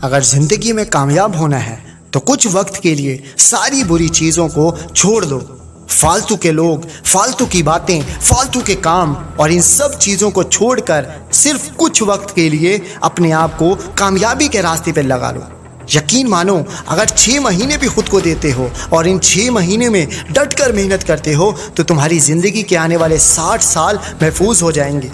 اگر زندگی میں کامیاب ہونا ہے تو کچھ وقت کے لیے ساری بری چیزوں کو چھوڑ دو۔ فالتو کے لوگ، فالتو کی باتیں، فالتو کے کام اور ان سب چیزوں کو چھوڑ کر صرف کچھ وقت کے لیے اپنے آپ کو کامیابی کے راستے پہ لگا لو۔ یقین مانو، اگر 6 مہینے بھی خود کو دیتے ہو اور ان 6 مہینے میں ڈٹ کر محنت کرتے ہو تو تمہاری زندگی کے آنے والے 60 سال محفوظ ہو جائیں گے۔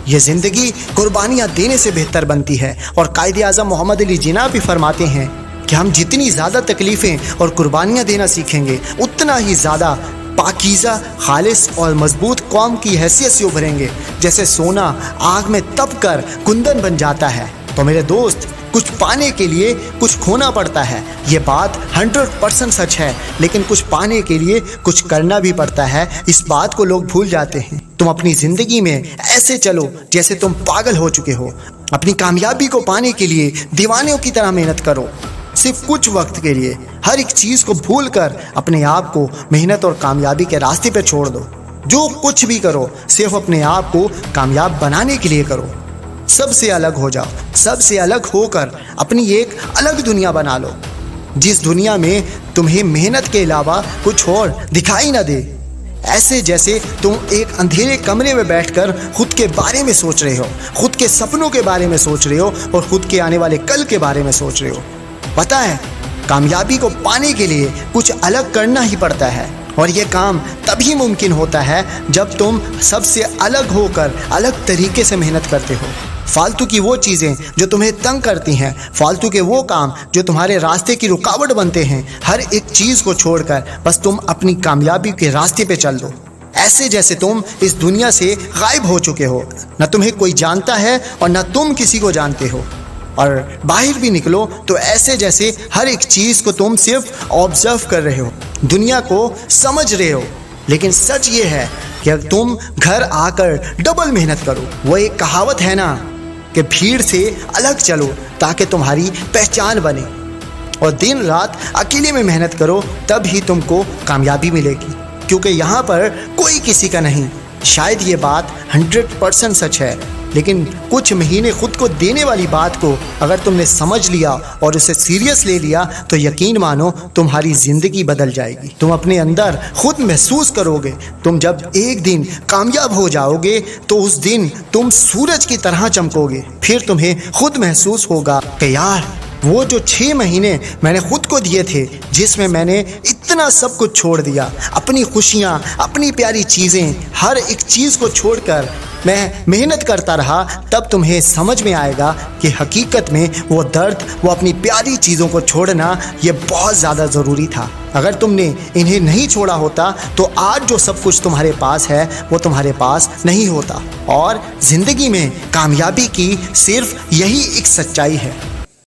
یہ زندگی قربانیاں دینے سے بہتر بنتی ہے، اور قائد اعظم محمد علی جناح بھی فرماتے ہیں کہ ہم جتنی زیادہ تکلیفیں اور قربانیاں دینا سیکھیں گے اتنا ہی زیادہ پاکیزہ، خالص اور مضبوط قوم کی حیثیت سے ابھریں گے۔ جیسے سونا آگ میں تپ کر کندن بن جاتا ہے، تو میرے دوست، کچھ پانے کے لیے کچھ کھونا پڑتا ہے۔ یہ بات 100% سچ ہے، لیکن کچھ پانے کے لیے کچھ کرنا بھی پڑتا ہے۔ اس بات کو لوگ بھول جاتے ہیں۔ تم اپنی زندگی میں ایسے چلو جیسے تم پاگل ہو چکے ہو۔ اپنی کامیابی کو پانے کے لیے دیوانوں کی طرح محنت کرو۔ صرف کچھ وقت کے لیے ہر ایک چیز کو بھول کر اپنے آپ کو محنت اور کامیابی کے راستے پہ چھوڑ دو۔ جو کچھ بھی کرو صرف اپنے آپ کو کامیاب بنانے کے لیے کرو۔ سب سے الگ ہو جاؤ، سب سے الگ ہو کر اپنی ایک الگ دنیا بنا لو، جس دنیا میں تمہیں محنت کے علاوہ کچھ اور دکھائی نہ دے۔ ایسے جیسے تم ایک اندھیرے کمرے میں بیٹھ کر خود کے بارے میں سوچ رہے ہو، خود کے سپنوں کے بارے میں سوچ رہے ہو اور خود کے آنے والے کل کے بارے میں سوچ رہے ہو۔ پتہ ہے، کامیابی کو پانے کے لیے کچھ الگ کرنا ہی پڑتا ہے، اور یہ کام تبھی ممکن ہوتا ہے جب تم سب سے الگ ہو کر الگ طریقے سے محنت کرتے ہو۔ فالتو کی وہ چیزیں جو تمہیں تنگ کرتی ہیں، فالتو کے وہ کام جو تمہارے راستے کی رکاوٹ بنتے ہیں، ہر ایک چیز کو چھوڑ کر بس تم اپنی کامیابی کے راستے پہ چل دو۔ ایسے جیسے تم اس دنیا سے غائب ہو چکے ہو، نہ تمہیں کوئی جانتا ہے اور نہ تم کسی کو جانتے ہو، اور باہر بھی نکلو تو ایسے جیسے ہر ایک چیز کو تم صرف آبزرو کر رہے ہو، دنیا کو سمجھ رہے ہو۔ لیکن سچ یہ ہے کہ اگر تم گھر آ کر ڈبل محنت کرو، وہ ایک کہاوت ہے نا کہ بھیڑ سے الگ چلو تاکہ تمہاری پہچان بنے، اور دن رات اکیلے میں محنت کرو، تب ہی تم کو کامیابی ملے گی، کیونکہ یہاں پر کوئی کسی کا نہیں۔ شاید یہ بات 100% سچ ہے، لیکن کچھ مہینے خود کو دینے والی بات کو اگر تم نے سمجھ لیا اور اسے سیریس لے لیا تو یقین مانو تمہاری زندگی بدل جائے گی۔ تم اپنے اندر خود محسوس کرو گے، تم جب ایک دن کامیاب ہو جاؤ گے تو اس دن تم سورج کی طرح چمکو گے۔ پھر تمہیں خود محسوس ہوگا کہ یار، وہ جو 6 مہینے میں نے خود کو دیے تھے، جس میں میں نے اتنا سب کچھ چھوڑ دیا، اپنی خوشیاں، اپنی پیاری چیزیں، ہر ایک چیز کو چھوڑ کر میں محنت کرتا رہا، تب تمہیں سمجھ میں آئے گا کہ حقیقت میں وہ درد، وہ اپنی پیاری چیزوں کو چھوڑنا یہ بہت زیادہ ضروری تھا۔ اگر تم نے انہیں نہیں چھوڑا ہوتا تو آج جو سب کچھ تمہارے پاس ہے وہ تمہارے پاس نہیں ہوتا، اور زندگی میں کامیابی کی صرف یہی ایک سچائی ہے۔